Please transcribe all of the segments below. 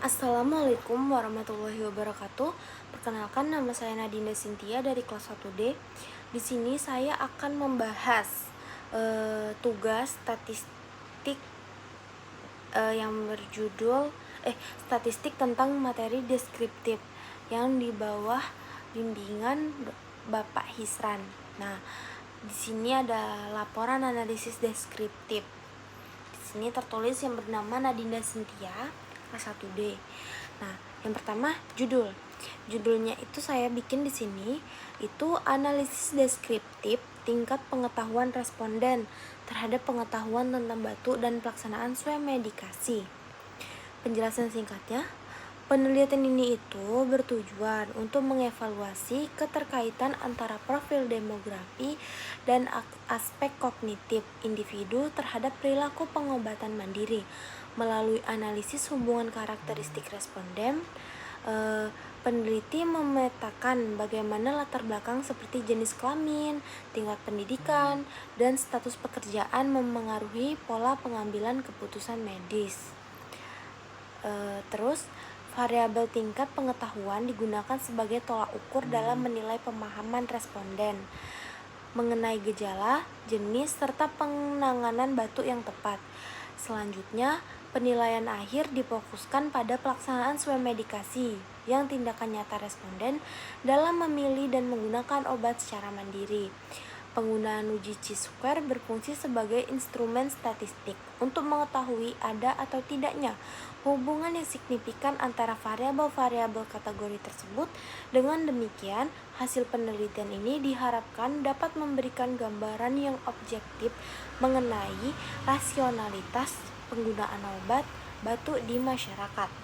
Assalamualaikum warahmatullahi wabarakatuh. Perkenalkan, nama saya Nadinda Cynthia dari kelas 1D. Di sini saya akan membahas tugas statistik yang berjudul statistik tentang materi deskriptif yang di bawah bimbingan Bapak Hisran. Nah, di sini ada laporan analisis deskriptif. Di sini tertulis yang bernama Nadinda Cynthia, kelas 1D. Nah, yang pertama judulnya itu saya bikin di sini itu analisis deskriptif tingkat pengetahuan responden terhadap pengetahuan tentang batu dan pelaksanaan swemedikasi. Penjelasan singkatnya, penelitian ini itu bertujuan untuk mengevaluasi keterkaitan antara profil demografi dan aspek kognitif individu terhadap perilaku pengobatan mandiri melalui analisis hubungan karakteristik responden. Peneliti memetakan bagaimana latar belakang seperti jenis kelamin, tingkat pendidikan, dan status pekerjaan memengaruhi pola pengambilan keputusan medis. Terus variabel tingkat pengetahuan digunakan sebagai tolak ukur dalam menilai pemahaman responden mengenai gejala, jenis, serta penanganan batuk yang tepat. Selanjutnya, penilaian akhir difokuskan pada pelaksanaan swemedikasi yang tindakan nyata responden dalam memilih dan menggunakan obat secara mandiri. Penggunaan uji chi-square berfungsi sebagai instrumen statistik untuk mengetahui ada atau tidaknya hubungan yang signifikan antara variabel-variabel kategori tersebut. Dengan demikian, hasil penelitian ini diharapkan dapat memberikan gambaran yang objektif mengenai rasionalitas penggunaan obat batuk di masyarakat.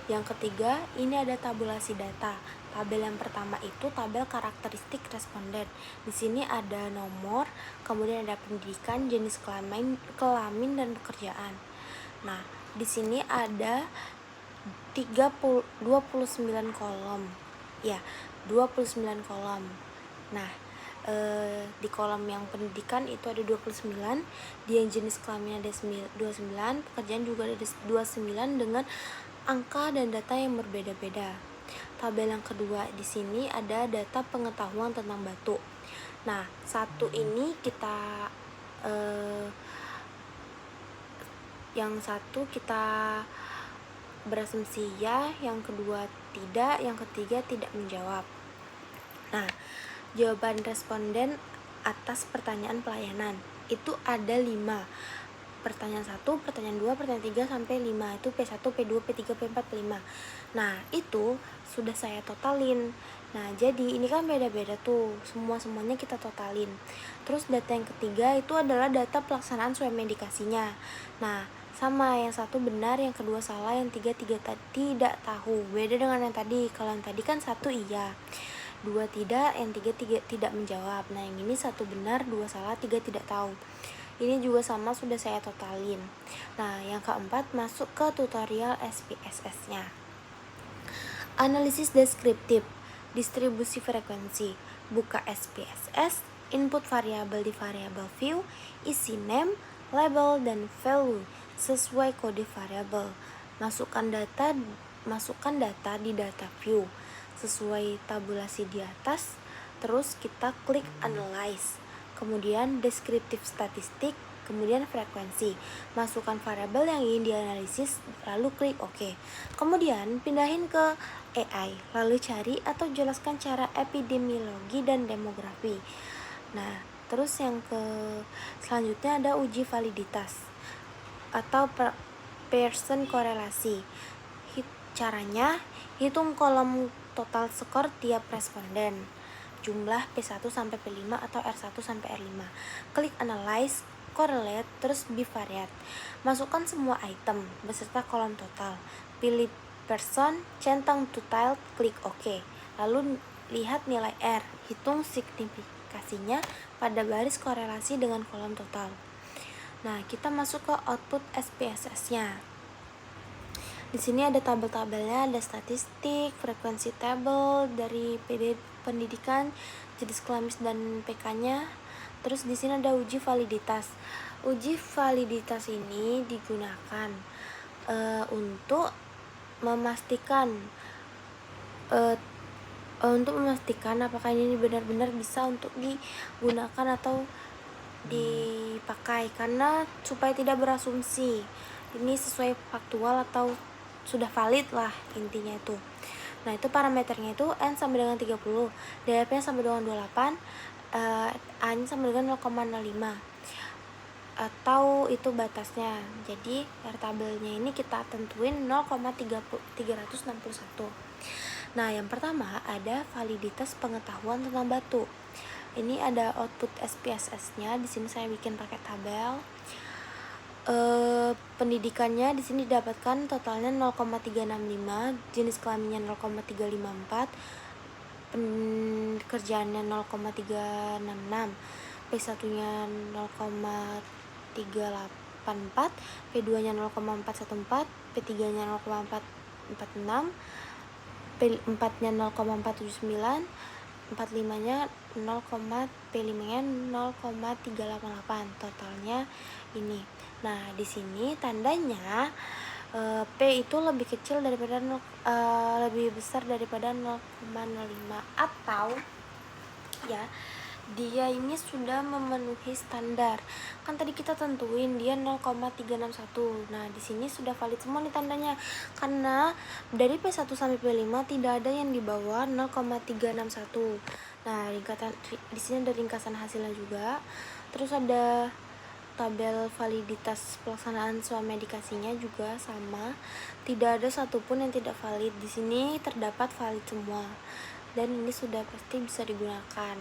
Yang ketiga, ini ada tabulasi data. Tabel yang pertama itu tabel karakteristik responden. Di sini ada nomor, kemudian ada pendidikan, jenis kelamin dan pekerjaan. Nah, di sini ada 29 kolom. Ya, 29 kolom. Nah, di kolom yang pendidikan itu ada 29, di yang jenis kelamin ada 29, pekerjaan juga ada 29 dengan angka dan data yang berbeda-beda. Tabel yang kedua di sini ada data pengetahuan tentang batuk. Nah, satu ini kita yang satu kita berasumsi ya, yang kedua tidak, yang ketiga tidak menjawab. Nah, jawaban responden atas pertanyaan pelayanan itu ada 5. Pertanyaan 1, pertanyaan 2, pertanyaan 3 sampai 5 itu P1, P2, P3, P4, P5. Nah, itu sudah saya totalin. Nah, jadi ini kan beda-beda tuh. Semuanya kita totalin. Terus data yang ketiga itu adalah data pelaksanaan swemedikasinya. Nah, sama, yang satu benar, yang kedua salah, yang tiga tidak tahu. Beda dengan yang tadi. Kalau yang tadi kan 1 iya, 2 tidak, yang 3 tidak menjawab. Nah, yang ini 1 benar, 2 salah, 3 tidak tahu. Ini juga sama, sudah saya totalin. Nah, yang keempat masuk ke tutorial SPSS-nya. Analisis deskriptif, distribusi frekuensi. Buka SPSS, input variabel di variabel view, isi name, label, dan value sesuai kode variabel. Masukkan data di data view sesuai tabulasi di atas. Terus kita klik analyze. Kemudian deskriptif statistik, kemudian frekuensi. Masukkan variabel yang ingin dianalisis, lalu klik OK. Kemudian pindahin ke AI, lalu cari atau jelaskan cara epidemiologi dan demografi. Nah, terus yang selanjutnya ada uji validitas atau Pearson korelasi. Caranya, hitung kolom total skor tiap responden, jumlah P1 sampai P5 atau R1 sampai R5. Klik analyze, correlate, terus bivariate. Masukkan semua item beserta kolom total. Pilih person, centang to tile, klik OK. Lalu lihat nilai R, hitung signifikasinya pada baris korelasi dengan kolom total. Nah, kita masuk ke output SPSS-nya. Di sini ada tabel-tabelnya, ada statistik, frekuensi tabel dari PD pendidikan, jenis kelamin dan PK-nya. Terus di sini ada uji validitas. Uji validitas ini digunakan untuk memastikan apakah ini benar-benar bisa untuk digunakan atau dipakai, karena supaya tidak berasumsi ini sesuai faktual atau sudah valid lah intinya itu. Nah, itu parameternya itu N sama dengan 30, DLP sama dengan 28, A-nya sama dengan 0,05 atau itu batasnya. Jadi tabelnya ini kita tentuin 0,361. Nah, yang pertama ada validitas pengetahuan tentang batu. Ini ada output SPSS-nya. Di sini saya bikin pakai tabel. Pendidikannya di sini didapatkan totalnya 0,365, jenis kelaminnya 0,354, pekerjaannya 0,366, P1-nya 0,384, P2-nya 0,414, P3-nya 0,446, P4-nya 0,479, 45-nya 0, P5-nya 0,388. Totalnya ini. Nah, di sini tandanya P itu lebih kecil daripada lebih besar daripada 0,05 atau ya dia ini sudah memenuhi standar. Kan tadi kita tentuin dia 0,361. Nah, di sini sudah valid semua nih tandanya. Karena dari P1 sampai P5 tidak ada yang di bawah 0,361. Nah, di sini ada ringkasan hasilnya juga. Terus ada tabel validitas pelaksanaan swamedikasinya juga sama. Tidak ada satupun yang tidak valid. Di sini terdapat valid semua. Dan ini sudah pasti bisa digunakan.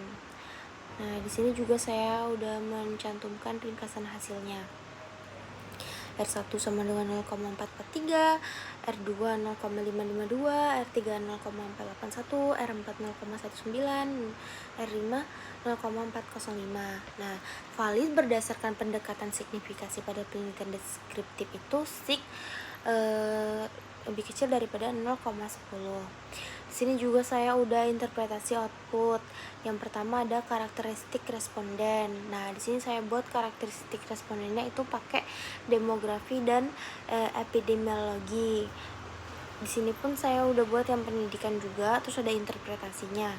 Nah, di sini juga saya udah mencantumkan ringkasan hasilnya. R1 sama dengan 0,443, R2 0,552, R3 0,481, R4 0,19, R5 0,405. Nah, valid berdasarkan pendekatan signifikasi pada penelitian deskriptif itu lebih kecil daripada 0,10. Di sini juga saya udah interpretasi output. Yang pertama ada karakteristik responden. Nah, di sini saya buat karakteristik respondennya itu pakai demografi dan epidemiologi. Di sini pun saya udah buat yang pendidikan juga, terus ada interpretasinya.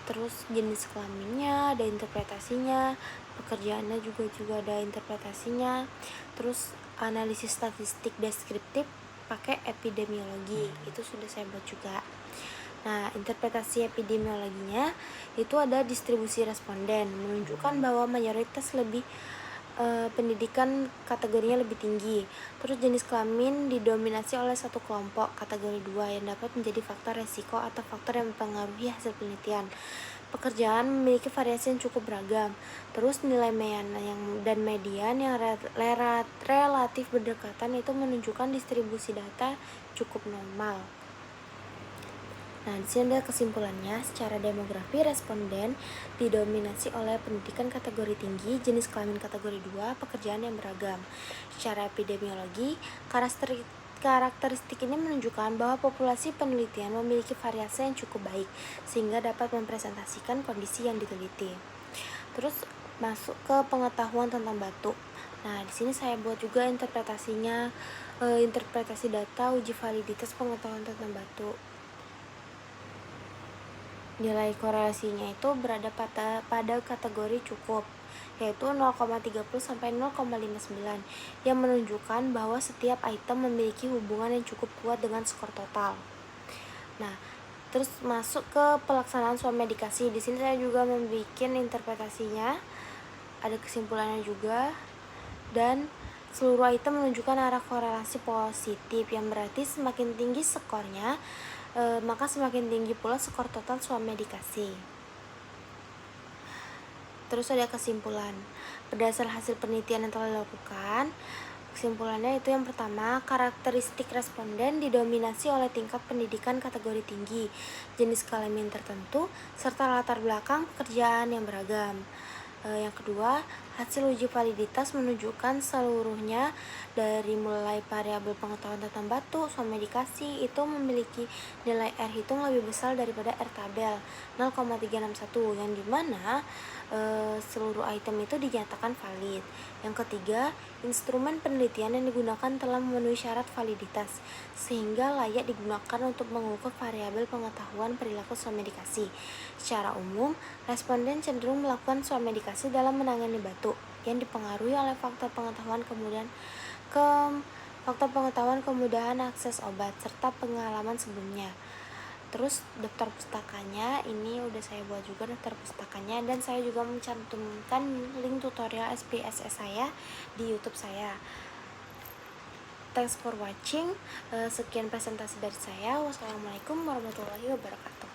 Terus jenis kelaminnya ada interpretasinya, pekerjaannya juga ada interpretasinya. Terus analisis statistik deskriptif pakai epidemiologi, itu sudah saya buat juga. Nah, interpretasi epidemiologinya itu ada distribusi responden, menunjukkan bahwa mayoritas lebih pendidikan kategorinya lebih tinggi. Terus jenis kelamin didominasi oleh satu kelompok kategori 2 yang dapat menjadi faktor resiko atau faktor yang mempengaruhi hasil penelitian. Pekerjaan memiliki variasi yang cukup beragam. Terus nilai dan median yang relatif berdekatan itu menunjukkan distribusi data cukup normal. Nah, di sini ada kesimpulannya. Secara demografi, responden didominasi oleh pendidikan kategori tinggi, jenis kelamin kategori 2, pekerjaan yang beragam. Secara epidemiologi, karakteristik ini menunjukkan bahwa populasi penelitian memiliki variasi yang cukup baik, sehingga dapat mempresentasikan kondisi yang diteliti. Terus masuk ke pengetahuan tentang batu. Nah, di sini saya buat juga interpretasinya, interpretasi data uji validitas pengetahuan tentang batu. Nilai korelasinya itu berada pada kategori cukup, yaitu 0,30 sampai 0,59, yang menunjukkan bahwa setiap item memiliki hubungan yang cukup kuat dengan skor total. Nah, terus masuk ke pelaksanaan swamedikasi. Di sini saya juga membuat interpretasinya, ada kesimpulannya juga, dan seluruh item menunjukkan arah korelasi positif, yang berarti semakin tinggi skornya, maka semakin tinggi pula skor total swamedikasi. Terus ada kesimpulan. Berdasar hasil penelitian yang telah dilakukan, kesimpulannya itu yang pertama, karakteristik responden didominasi oleh tingkat pendidikan kategori tinggi, jenis kelamin tertentu, serta latar belakang pekerjaan yang beragam. Yang kedua, Hasil uji validitas menunjukkan seluruhnya dari mulai variabel pengetahuan tentang batu, suam medikasi itu memiliki nilai R hitung lebih besar daripada R tabel 0,361, yang dimana seluruh item itu dinyatakan valid. Yang ketiga, instrumen penelitian yang digunakan telah memenuhi syarat validitas sehingga layak digunakan untuk mengukur variabel pengetahuan perilaku suam medikasi. Secara umum, responden cenderung melakukan suam medikasi dalam menangani batu yang dipengaruhi oleh faktor pengetahuan kemudahan akses obat serta pengalaman sebelumnya. Terus daftar pustakanya ini udah saya buat juga daftar pustakanya, dan saya juga mencantumkan link tutorial SPSS saya di YouTube saya. Thanks for watching. Sekian presentasi dari saya. Wassalamualaikum warahmatullahi wabarakatuh.